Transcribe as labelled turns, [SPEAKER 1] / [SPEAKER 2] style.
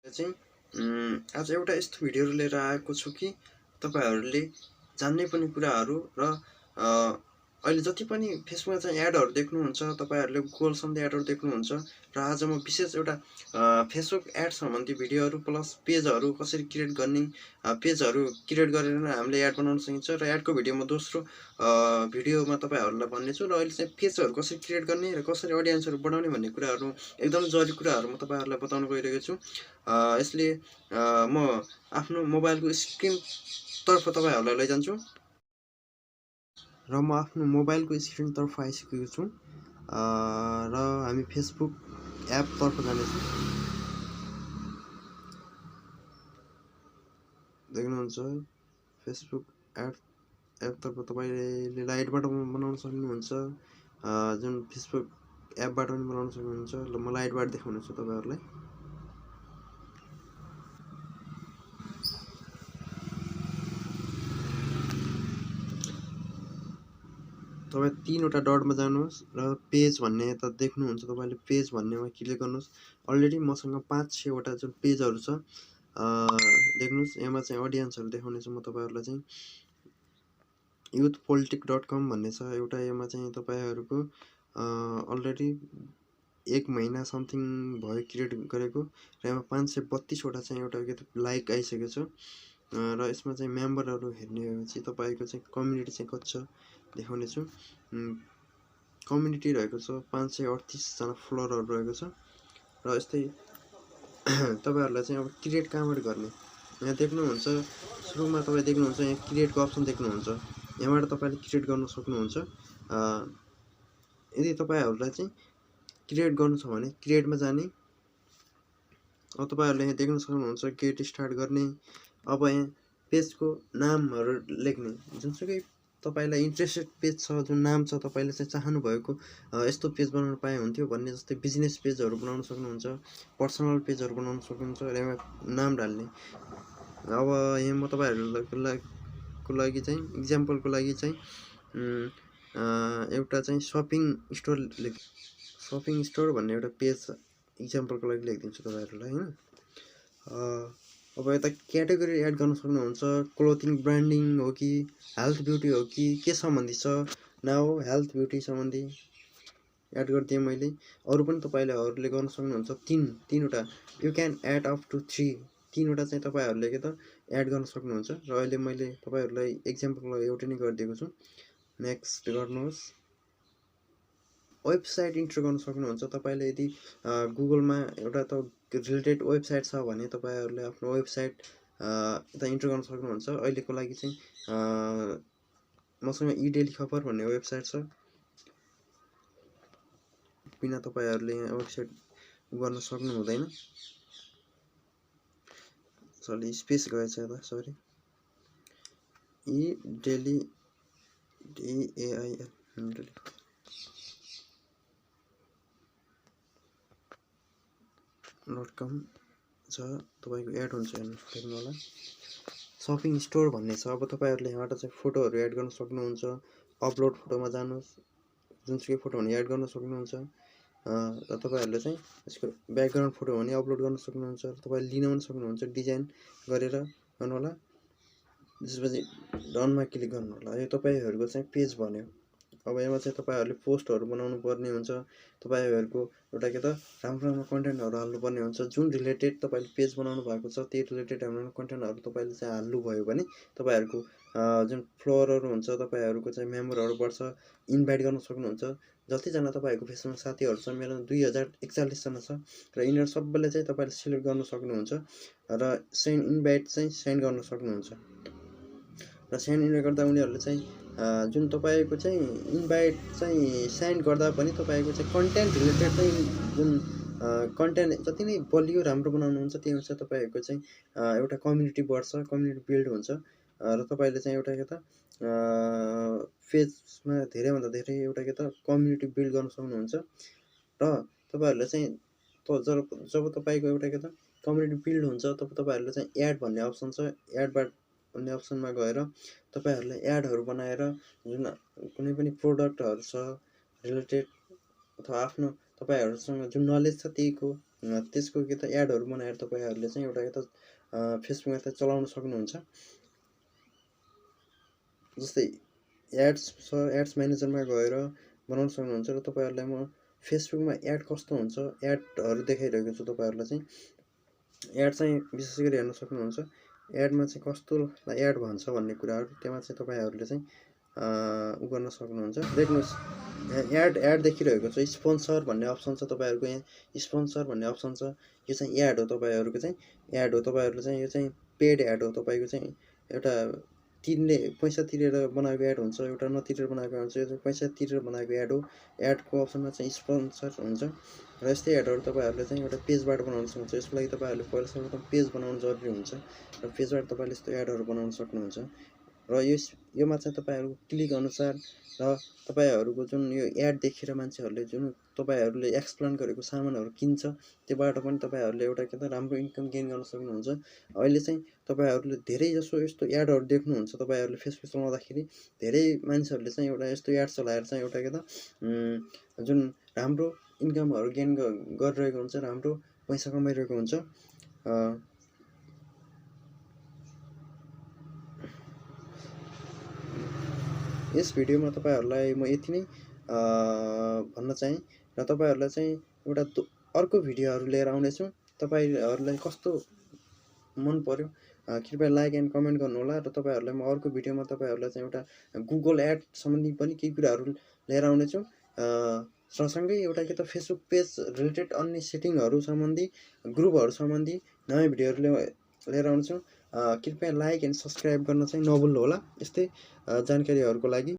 [SPEAKER 1] आज एउटा यस्तो भिडियोहरू लिएर आएको छु कि तपाईँहरूले जान्नै पर्ने कुराहरू र अहिले जति पनि फेसबुकमा चाहिँ एडहरू देख्नुहुन्छ, तपाईँहरूले गुगल सम्बन्धी एडहरू देख्नुहुन्छ र आज म विशेष एउटा फेसबुक एड सम्बन्धी भिडियोहरू प्लस पेजहरू कसरी क्रिएट गर्ने, पेजहरू क्रिएट गरेर हामीले एड बनाउन सकिन्छ र एडको भिडियो म दोस्रो भिडियोमा तपाईँहरूलाई भन्नेछु र अहिले चाहिँ पेजहरू कसरी क्रिएट गर्ने र कसरी अडियन्सहरू बढाउने भन्ने कुराहरू एकदम जरुरी कुराहरू म तपाईँहरूलाई बताउन गइरहेको छु। यसले म आफ्नो मोबाइलको स्क्रिनतर्फ तपाईँहरूलाई लैजान्छु र म आफ्नो मोबाइलको स्क्रिनतर्फ आइसकेको छु र हामी फेसबुक एपतर्फ जानेछौँ। देख्नुहुन्छ फेसबुक एपतर्फ तपाईँले लाइटबाट बनाउन सक्नुहुन्छ, जुन फेसबुक एपबाट पनि बनाउन सक्नुहुन्छ। ल म लाइटबाट देखाउनेछु तपाईँहरूलाई। तपाईँ 3वटा डटमा जानुहोस् र पेज भन्ने यता देख्नुहुन्छ, तपाईँले पेज भन्नेमा क्लिक गर्नुहोस्। अलरेडी मसँग 5-6वटा जुन पेजहरू छ देख्नुहोस्। यसमा चाहिँ अडियन्सहरू देखाउनेछु म तपाईँहरूलाई। चाहिँ youthpolitic.com भन्ने छ एउटा, यसमा चाहिँ तपाईँहरूको अलरेडी 1 महिना समथिङ भयो क्रिएट गरेको र यसमा 532वटा चाहिँ एउटा लाइक आइसकेको छ र यसमा चाहिँ मेम्बरहरू हेर्ने चाहिँ तपाईँको चाहिँ कम्युनिटी चाहिँ कति छ देखाउने छु। कम्युनिटी रहेको छ 538जना फलोअरहरू रहेको छ र यस्तै तपाईँहरूलाई चाहिँ अब क्रिएट कहाँबाट गर्ने यहाँ देख्नुहुन्छ। सुरुमा तपाईँ देख्नुहुन्छ यहाँ क्रिएटको अप्सन देख्नुहुन्छ, यहाँबाट तपाईँले क्रिएट गर्न सक्नुहुन्छ। यदि तपाईँहरूलाई चाहिँ क्रिएट गर्नु छ भने क्रिएटमा जाने। अब तपाईँहरूले यहाँ देख्न सक्नुहुन्छ गेट स्टार्ट गर्ने। अब यहाँ पेजको नामहरू लेख्ने, जुनसुकै तपाईँलाई इन्ट्रेस्टेड पेज छ, जुन नाम छ तपाईँले चाहिँ चाहनु भएको यस्तो पेज बनाउन पाए हुन्थ्यो भन्ने, जस्तै बिजनेस पेजहरू बनाउन सक्नुहुन्छ, पर्सनल पेजहरू बनाउन सक्नुहुन्छ र यसमा नाम डाल्ने। अब यहाँ म तपाईँहरूको लागि चाहिँ इक्जाम्पलको लागि चाहिँ एउटा चाहिँ सपिङ स्टोर भन्ने एउटा पेज इक्जाम्पलको लागि लेखिदिन्छु तपाईँहरूलाई होइन। अब यता क्याटेगोरी एड गर्न सक्नुहुन्छ, क्लोथिङ ब्रान्डिङ हो कि हेल्थ ब्युटी हो कि के सम्बन्धी छ। नाउ हेल्थ ब्युटी सम्बन्धी एड गरिदिएँ मैले। अरू पनि तपाईँहरूले गर्न सक्नुहुन्छ। तीनवटा you can add up to 3वटा चाहिँ तपाईँहरूले के त एड गर्न सक्नुहुन्छ र अहिले मैले तपाईँहरूलाई एक्जाम्पलको एउटै नै गरिदिएको छु। नेक्स्ट गर्नुहोस्। वेबसाइट इन्टर गर्न सक्नुहुन्छ। तपाईँले यदि गुगलमा एउटा त रिलेटेड वेबसाइट छ भने तपाईँहरूले आफ्नो वेबसाइट यता इन्टर गर्न सक्नुहुन्छ। अहिलेको लागि चाहिँ मसँग इडेली खबर भन्ने वेबसाइट छ। बिना तपाईँहरूले यहाँ वेबसाइट गर्न सक्नु हुँदैन। सरी स्पेस गएछ यता, सरी। इडेली DAIL .com छ, तपाईँको एड हुन्छ हेर्नु होला। सपिङ स्टोर भन्ने छ। अब तपाईँहरूले यहाँबाट चाहिँ फोटोहरू एड गर्न सक्नुहुन्छ। अपलोड फोटोमा जानुहोस्, जुनसुकै फोटो भने एड गर्न सक्नुहुन्छ र तपाईँहरूले चाहिँ यसको ब्याकग्राउन्ड फोटो भने अपलोड गर्न सक्नुहुन्छ र तपाईँले लिन पनि सक्नुहुन्छ डिजाइन गरेर गर्नु होला। त्यसपछि डनमा क्लिक गर्नु होला। यो तपाईँहरूको चाहिँ पेज भन्यो। अब यसमा चाहिँ तपाईँहरूले पोस्टहरू बनाउनु पर्ने हुन्छ। तपाईँहरूको एउटा के त राम्रो कन्टेन्टहरू हाल्नुपर्ने हुन्छ। जुन रिलेटेड तपाईँले पेज बनाउनु भएको छ त्यही रिलेटेड राम्रो कन्टेन्टहरू तपाईँले चाहिँ हाल्नुभयो भने तपाईँहरूको जुन फ्लोअरहरू हुन्छ, तपाईँहरूको चाहिँ मेम्बरहरू बढ्छ, इन्भाइट गर्न सक्नुहुन्छ। जतिजना तपाईँहरूको फेसबुक साथीहरू छ, मेरो 2041जना छ र यिनीहरू सबैले चाहिँ तपाईँले सिलेक्ट गर्न सक्नुहुन्छ र इन्भाइट चाहिँ सेन्ड गर्न सक्नुहुन्छ र सेन्ड इन्भाइट गर्दा उनीहरूले चाहिँ जुन तपाईँको चाहिँ इन्भाइट चाहिँ सेन्ड गर्दा पनि तपाईँको चाहिँ कन्टेन्ट रिलेटेड चाहिँ जुन कन्टेन्ट जति नै बलियो राम्रो बनाउनुहुन्छ त्यही अनुसार तपाईँहरूको चाहिँ एउटा कम्युनिटी बढ्छ, कम्युनिटी बिल्ड हुन्छ र तपाईँले चाहिँ एउटा के त फेसमा धेरैभन्दा धेरै एउटा के त कम्युनिटी बिल्ड गर्न सक्नुहुन्छ र तपाईँहरूले चाहिँ जब तपाईँको एउटा के त कम्युनिटी बिल्ड हुन्छ तब तपाईँहरूले चाहिँ एड भन्ने अप्सन छ, एडबाट भन्ने अप्सनमा गएर तपाईँहरूले एडहरू बनाएर जुन कुनै पनि प्रोडक्टहरू छ रिलेटेड अथवा आफ्नो तपाईहरुसँग जुन नलेज छ त्यसको के त एडहरु बनाएर तपाईहरुले चाहिँ एउटा के त फेसबुकमा त चलाउन सक्नुहुन्छ। जस्तै एड्स छ, एड्स म्यानेजरमा गएर बनाउन सक्नुहुन्छ र तपाईहरुलाई म फेसबुकमा एड कस्तो हुन्छ, एडहरु देखाइरहेको छु तपाईहरुलाई चाहिँ। एड चाहिँ विशेष गरी हेर्न सक्नुहुन्छ। एडमा चाहिँ कस्तोलाई एड भन्छ भन्ने कुराहरु त्यसमा चाहिँ तपाईहरुले चाहिँ उ गर्न सक्नुहुन्छ। देख्नुस् एड देखिरहेको छ, स्पोन्सर भन्ने अप्सन छ तपाईहरुको यहाँ, स्पोन्सर भन्ने अप्सन छ। यो चाहिँ एड हो तपाईहरुको चाहिँ, एड हो तपाईहरुले चाहिँ यो चाहिँ पेड एड हो तपाईको चाहिँ। एउटा पैसा तिरेर बनाएको एड हुन्छ, एउटा नतिरेर बनाएको हुन्छ। यो चाहिँ पैसा तिरेर बनाएको एड हो। एडको अप्सनमा चाहिँ स्पोन्सर हुन्छ र यस्तै एडहरु तपाईहरुले चाहिँ एउटा पेजबाट बनाउन सक्नुहुन्छ। यसको लागि तपाईहरुले पहिला सर्वप्रथम पेज बनाउनु जरुरी हुन्छ र पेजबाट तपाईले यस्तो एडहरु बनाउन सक्नुहुन्छ। र योमा चाहिँ तपाईहरुको क्लिक अनुसार र तपाईहरुको जुन यो एड देखेर मान्छेहरुले जुन तपाईहरुले एक्सप्लेन गरेको सामानहरु किन्छ, त्योबाट पनि तपाईहरुले एउटा के त राम्रो इन्कम गेन गर्न सक्नुहुन्छ। अहिले चाहिँ तपाईहरुले धेरै जसो यस्तो एडहरु देख्नुहुन्छ, तपाईहरुले फेसबुक चलाउँदाखेरि धेरै मान्छेहरुले चाहिँ एउटा यस्तो एड चलाएर चाहिँ एउटा के त जुन राम्रो इन्कमहरु गेन गरिरहेको हुन्छ, राम्रो पैसा कमाइरहेको हुन्छ। यस भिडियोमा तपाईहरुलाई म यति नै भन्न चाहे र तपाईहरुलाई चाहिँ एउटा अर्को भिडियोहरु लिएर आउनेछु। तपाईहरुलाई कस्तो मन पर्यो कृपया लाइक एन्ड कमेन्ट गर्नुहोला र तपाईहरुलाई म अर्को भिडियोमा तपाईहरुलाई चाहिँ एउटा गुगल एड सम्बन्धी पनि केही कुराहरु लिएर आउनेछु। र सँगै एउटा के त फेसबुक पेज रिलेटेड अन्य सेटिङहरु सम्बन्धी, ग्रुपहरु सम्बन्धी नयाँ भिडियोहरु लिएर आउँछु। कृपया लाइक एन्ड सब्स्क्राइब गर्न चाहिँ नभुल्नुहोला यस्तै जानकारीहरुको लागि।